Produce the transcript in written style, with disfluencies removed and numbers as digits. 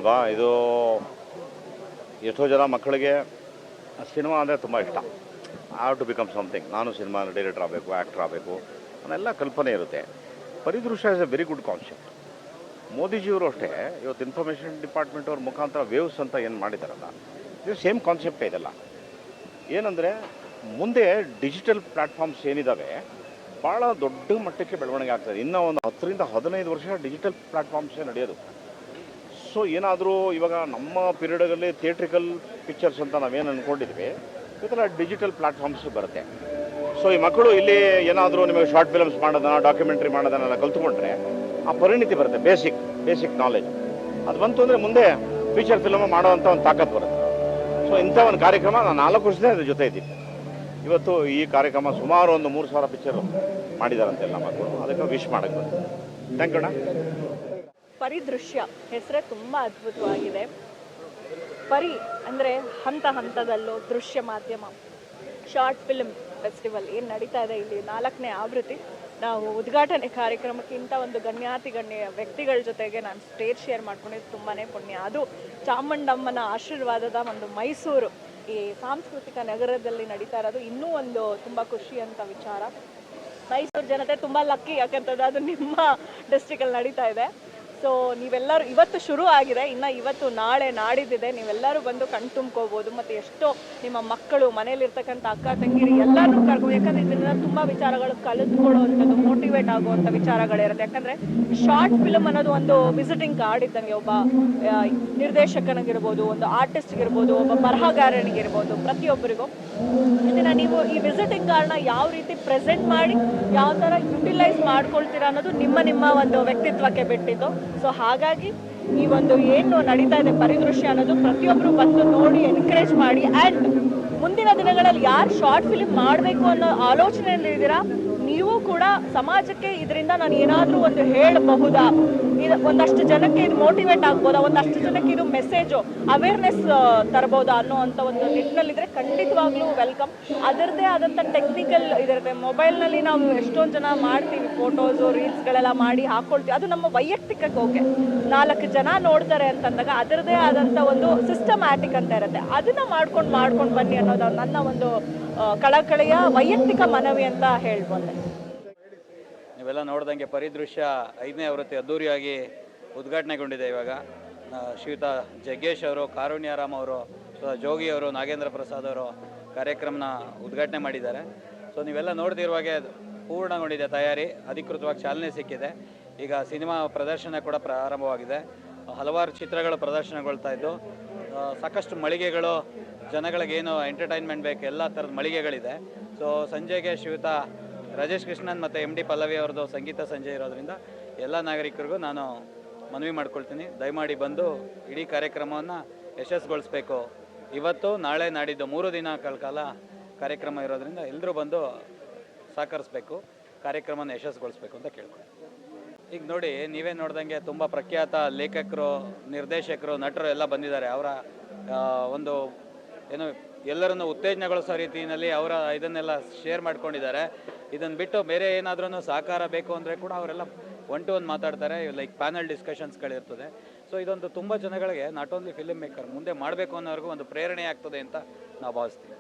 ಅಲ್ವಾ ಇದು. ಎಷ್ಟೋ ಜನ ಮಕ್ಕಳಿಗೆ ಸಿನಿಮಾ ಅಂದರೆ ತುಂಬ ಇಷ್ಟ. ಹ್ಯಾವ್ ಟು ಬಿಕಮ್ ಸಮಥಿಂಗ್, ನಾನು ಸಿನಿಮಾ ಡೈರೆಕ್ಟರ್ ಆಗಬೇಕು, ಆ್ಯಕ್ಟರ್ ಆಗಬೇಕು ಅನ್ನೆಲ್ಲ ಕಲ್ಪನೆ ಇರುತ್ತೆ. ಪರಿದೃಶ್ಯ is a very good concept. ಮೋದಿಜಿಯವರು ಅಷ್ಟೇ ಇವತ್ತು ಇನ್ಫಾರ್ಮೇಷನ್ ಡಿಪಾರ್ಟ್ಮೆಂಟ್ ಅವ್ರ ಮುಖಾಂತರ ವೇವ್ಸ್ ಅಂತ ಏನು ಮಾಡಿದಾರಲ್ಲ, ಇದು ಸೇಮ್ ಕಾನ್ಸೆಪ್ಟೇ ಇದೆಲ್ಲ. ಏನಂದರೆ ಮುಂದೆ ಡಿಜಿಟಲ್ ಪ್ಲ್ಯಾಟ್ಫಾರ್ಮ್ಸ್ ಏನಿದ್ದಾವೆ ಭಾಳ ದೊಡ್ಡ ಮಟ್ಟಕ್ಕೆ ಬೆಳವಣಿಗೆ ಆಗ್ತದೆ. ಇನ್ನೂ ಒಂದು 10 ರಿಂದ 15 ವರ್ಷ ಡಿಜಿಟಲ್ ಪ್ಲ್ಯಾಟ್ಫಾರ್ಮ್ಸೇ ನಡೆಯೋದು. ಸೊ ಏನಾದರೂ ಇವಾಗ ನಮ್ಮ ಪೀರಿಯಡಲ್ಲಿ ಥಿಯೇಟ್ರಿಕಲ್ ಪಿಕ್ಚರ್ಸ್ ಅಂತ ನಾವೇನು ಅಂದ್ಕೊಂಡಿದ್ವಿ, ಈ ಥರ ಡಿಜಿಟಲ್ ಪ್ಲ್ಯಾಟ್ಫಾರ್ಮ್ಸ್ ಬರುತ್ತೆ. ಸೊ ಈ ಮಕ್ಕಳು ಇಲ್ಲಿ ಏನಾದರೂ ನಿಮಗೆ ಶಾರ್ಟ್ ಫಿಲ್ಮ್ಸ್ ಮಾಡೋದನ್ನ, ಡಾಕ್ಯುಮೆಂಟ್ರಿ ಮಾಡೋದನ್ನೆಲ್ಲ ಕಲ್ತ್ಕೊಂಡ್ರೆ ಆ ಪರಿಣಿತಿ ಬರುತ್ತೆ, ಬೇಸಿಕ್ ನಾಲೆಜ್ ಅದು ಬಂತು ಅಂದರೆ ಮುಂದೆ ಫೀಚರ್ ಫಿಲ್ಮ್ ಮಾಡೋವಂಥ ಒಂದು ತಾಕತ್ತು ಬರುತ್ತೆ. ಸೊ ಇಂಥ ಒಂದು ಕಾರ್ಯಕ್ರಮ ನಾನು 4 ವರ್ಷದಿಂದ ಅದ್ರ ಜೊತೆ ಇದ್ದೀನಿ. ಇವತ್ತು ಈ ಕಾರ್ಯಕ್ರಮ ಸುಮಾರು ಒಂದು 3,000 ಪಿಕ್ಚರ್ ಮಾಡಿದಾರಂತೆಲ್ಲ ಮಕ್ಕಳು, ಅದಕ್ಕೆ ವಿಶ್ ಮಾಡೋಕ್ಕೆ ಬಂತು. ಥ್ಯಾಂಕ್ ಯು ಅಣ್ಣ. ಪರಿದೃಶ್ಯ ಹೆಸರೇ ತುಂಬ ಅದ್ಭುತವಾಗಿದೆ. ಪರಿ ಅಂದರೆ ಹಂತ ಹಂತದಲ್ಲೂ ದೃಶ್ಯ ಮಾಧ್ಯಮ ಶಾರ್ಟ್ ಫಿಲ್ಮ್ ಫೆಸ್ಟಿವಲ್ ಏನು ನಡೀತಾ ಇದೆ, ಇಲ್ಲಿ 4ನೇ ಆವೃತ್ತಿ. ನಾವು ಉದ್ಘಾಟನೆ ಕಾರ್ಯಕ್ರಮಕ್ಕೆ ಇಂಥ ಒಂದು ಗಣ್ಯ ವ್ಯಕ್ತಿಗಳ ಜೊತೆಗೆ ನಾನು ಸ್ಟೇಜ್ ಶೇರ್ ಮಾಡ್ಕೊಂಡಿದ್ದು ತುಂಬಾ ಪುಣ್ಯ. ಅದು ಚಾಮುಂಡಮ್ಮನ ಆಶೀರ್ವಾದದ ಒಂದು ಮೈಸೂರು ಈ ಸಾಂಸ್ಕೃತಿಕ ನಗರದಲ್ಲಿ ನಡೀತಾ ಇರೋದು ಇನ್ನೂ ಒಂದು ತುಂಬ ಖುಷಿ ಅಂತ ವಿಚಾರ. ಮೈಸೂರು ಜನತೆ ತುಂಬ ಲಕ್ಕಿ, ಯಾಕಂತಂದರೆ ಅದು ನಿಮ್ಮ ಡಿಸ್ಟ್ರಿಕ್ಟಲ್ಲಿ ನಡೀತಾ ಇದೆ. ಸೊ ನೀವೆಲ್ಲರೂ ಇವತ್ತು ಶುರು ಆಗಿದೆ, ಇನ್ನು ಇವತ್ತು ನಾಳೆ ನಾಡಿದ್ದಿದೆ. ನೀವೆಲ್ಲರೂ ಬಂದು ಕಣ್ತುಂಬ್ಕೋಬೋದು. ಮತ್ತು ಎಷ್ಟೋ ನಿಮ್ಮ ಮಕ್ಕಳು ಮನೇಲಿರ್ತಕ್ಕಂಥ ಅಕ್ಕ ತಂಗಿರಿ ಎಲ್ಲರೂ ಕರ್ಕೊಂಡು, ಯಾಕಂದರೆ ಇದರಿಂದ ತುಂಬ ವಿಚಾರಗಳು ಕಲಿತ್ಕೊಳ್ಳುವಂಥದ್ದು, ಮೋಟಿವೇಟ್ ಆಗುವಂಥ ವಿಚಾರಗಳಿರುತ್ತೆ. ಯಾಕಂದರೆ ಶಾರ್ಟ್ ಫಿಲ್ಮ್ ಅನ್ನೋದು ಒಂದು ವಿಸಿಟಿಂಗ್ ಕಾರ್ಡ್ ಇದ್ದಂಗೆ. ಒಬ್ಬ ನಿರ್ದೇಶಕನಿಗಿರ್ಬೋದು, ಒಂದು ಆರ್ಟಿಸ್ಟ್ಗಿರ್ಬೋದು, ಒಬ್ಬ ಬರಹಗಾರನಿಗಿರ್ಬೋದು, ಪ್ರತಿಯೊಬ್ಬರಿಗೂ ಇದನ್ನು ನೀವು ಈ ವಿಸಿಟಿಂಗ್ ಕಾರ್ಡ್ನ ಯಾವ ರೀತಿ ಪ್ರೆಸೆಂಟ್ ಮಾಡಿ ಯಾವ ಥರ ಯುಟಿಲೈಸ್ ಮಾಡ್ಕೊಳ್ತೀರಾ ಅನ್ನೋದು ನಿಮ್ಮ ಒಂದು ವ್ಯಕ್ತಿತ್ವಕ್ಕೆ ಬಿಟ್ಟಿದ್ದು. ಸೊ ಹಾಗಾಗಿ ಈ ಒಂದು ಏನು ನಡೀತಾ ಇದೆ ಪರಿದೃಶ್ಯ ಅನ್ನೋದು ಪ್ರತಿಯೊಬ್ಬರು ಬಂದು ನೋಡಿ ಎನ್ಕರೇಜ್ ಮಾಡಿ. ಆ್ಯಂಡ್ ಮುಂದಿನ ದಿನಗಳಲ್ಲಿ ಯಾರು ಶಾರ್ಟ್ ಫಿಲ್ಮ್ ಮಾಡಬೇಕು ಅನ್ನೋ ಆಲೋಚನೆಯಲ್ಲಿ ಇದ್ದೀರಾ, ನೀವು ಕೂಡ ಸಮಾಜಕ್ಕೆ ಇದರಿಂದ ನಾನು ಏನಾದರೂ ಒಂದು ಹೇಳಬಹುದಾ, ಇದು ಒಂದಷ್ಟು ಜನಕ್ಕೆ ಇದು ಮೋಟಿವೇಟ್ ಆಗ್ಬೋದಾ, ಒಂದಷ್ಟು ಜನಕ್ಕೆ ಇದು ಮೆಸೇಜು ಅವೇರ್ನೆಸ್ ತರಬಹುದಾ ಅನ್ನೋವಂಥ ಒಂದು ನಿಟ್ಟಿನಲ್ಲಿದ್ದರೆ ಖಂಡಿತವಾಗ್ಲೂ ವೆಲ್ಕಮ್. ಅದರದ್ದೇ ಆದಂಥ ಟೆಕ್ನಿಕಲ್ ಇದಿರುತ್ತೆ. ಮೊಬೈಲ್ನಲ್ಲಿ ನಾವು ಎಷ್ಟೊಂದು ಜನ ಮಾಡ್ತೀವಿ, ಫೋಟೋಸು ರೀಲ್ಸ್ಗಳೆಲ್ಲ ಮಾಡಿ ಹಾಕ್ಕೊಳ್ತೀವಿ, ಅದು ನಮ್ಮ ವೈಯಕ್ತಿಕಕ್ಕೆ ಓಕೆ. 4 ಜನ ನೋಡ್ತಾರೆ ಅಂತಂದಾಗ ಅದರದ್ದೇ ಆದಂಥ ಒಂದು ಸಿಸ್ಟಮ್ಯಾಟಿಕ್ ಅಂತ ಇರುತ್ತೆ, ಅದನ್ನು ಮಾಡ್ಕೊಂಡು ಬನ್ನಿ ಅನ್ನೋದು ನನ್ನ ಒಂದು ಕಳಕಳಿಯ ವೈಯಕ್ತಿಕ ಮನವಿ ಅಂತ ಹೇಳ್ಬೋದು. ನೀವೆಲ್ಲ ನೋಡ್ದಂಗೆ ಪರಿದೃಶ್ಯ 5ನೇ ಆವೃತ್ತಿ ಅದ್ದೂರಿಯಾಗಿ ಉದ್ಘಾಟನೆಗೊಂಡಿದೆ. ಇವಾಗ ಶ್ರೀಯುತ ಜಗ್ಗೇಶ್ ಅವರು, ಕಾರುಣ್ಯರಾಮ್ ಅವರು, ಜೋಗಿ ಅವರು, ನಾಗೇಂದ್ರ ಪ್ರಸಾದ್ ಅವರು ಕಾರ್ಯಕ್ರಮನ ಉದ್ಘಾಟನೆ ಮಾಡಿದ್ದಾರೆ. ಸೊ ನೀವೆಲ್ಲ ನೋಡ್ತಿರುವಾಗೆ ಪೂರ್ಣಗೊಂಡಿದೆ ತಯಾರಿ, ಅಧಿಕೃತವಾಗಿ ಚಾಲನೆ ಸಿಕ್ಕಿದೆ. ಈಗ ಸಿನಿಮಾ ಪ್ರದರ್ಶನ ಕೂಡ ಪ್ರಾರಂಭವಾಗಿದೆ. ಹಲವಾರು ಚಿತ್ರಗಳು ಪ್ರದರ್ಶನಗೊಳ್ತಾ ಇದ್ದು, ಸಾಕಷ್ಟು ಮಳಿಗೆಗಳು, ಜನಗಳಿಗೇನು ಎಂಟರ್ಟೈನ್ಮೆಂಟ್ ಬೇಕು ಎಲ್ಲ ಥರದ ಮಳಿಗೆಗಳಿದೆ. ಸೊ ಸಂಜೆಗೆ ಶ್ರೀಯುತ ರಾಜೇಶ್ ಕೃಷ್ಣನ್ ಮತ್ತು MD ಪಲ್ಲವಿ ಅವ್ರದ್ದು ಸಂಗೀತ ಸಂಜೆ ಇರೋದ್ರಿಂದ ಎಲ್ಲ ನಾಗರಿಕರಿಗೂ ನಾನು ಮನವಿ ಮಾಡ್ಕೊಳ್ತೀನಿ, ದಯಮಾಡಿ ಬಂದು ಇಡೀ ಕಾರ್ಯಕ್ರಮವನ್ನು ಯಶಸ್ಸುಗೊಳಿಸ್ಬೇಕು. ಇವತ್ತು ನಾಳೆ ನಾಡಿದ್ದು 3 ದಿನಗಳ ಕಾಲ ಕಾರ್ಯಕ್ರಮ ಇರೋದ್ರಿಂದ ಎಲ್ಲರೂ ಬಂದು ಸಹಕರಿಸಬೇಕು, ಕಾರ್ಯಕ್ರಮನ ಯಶಸ್ಸುಗೊಳಿಸ್ಬೇಕು ಅಂತ ಕೇಳ್ತೀನಿ. ಈಗ ನೋಡಿ, ನೀವೇ ನೋಡ್ದಂಗೆ ತುಂಬ ಪ್ರಖ್ಯಾತ ಲೇಖಕರು, ನಿರ್ದೇಶಕರು, ನಟರು ಎಲ್ಲ ಬಂದಿದ್ದಾರೆ. ಅವರ ಒಂದು ಏನು ಎಲ್ಲರನ್ನು ಉತ್ತೇಜನಗೊಳಿಸೋ ರೀತಿಯಲ್ಲಿ ಅವರ ಇದನ್ನೆಲ್ಲ ಶೇರ್ ಮಾಡ್ಕೊಂಡಿದ್ದಾರೆ. ಇದನ್ನು ಬಿಟ್ಟು ಬೇರೆ ಏನಾದ್ರೂ ಸಹಕಾರ ಬೇಕು ಅಂದರೆ ಕೂಡ ಅವರೆಲ್ಲ 1 to 1 ಮಾತಾಡ್ತಾರೆ, ಲೈಕ್ ಪ್ಯಾನಲ್ ಡಿಸ್ಕಷನ್ಸ್ಗಳಿರ್ತದೆ. ಸೊ ಇದೊಂದು ತುಂಬ ಜನಗಳಿಗೆ ನಾಟ್ ಓನ್ಲಿ ಫಿಲ್ಮ್ ಮೇಕರ್ ಮುಂದೆ ಮಾಡಬೇಕು ಅನ್ನೋರ್ಗೂ ಒಂದು ಪ್ರೇರಣೆ ಆಗ್ತದೆ ಅಂತ ನಾವು ಭಾವಿಸ್ತೀವಿ.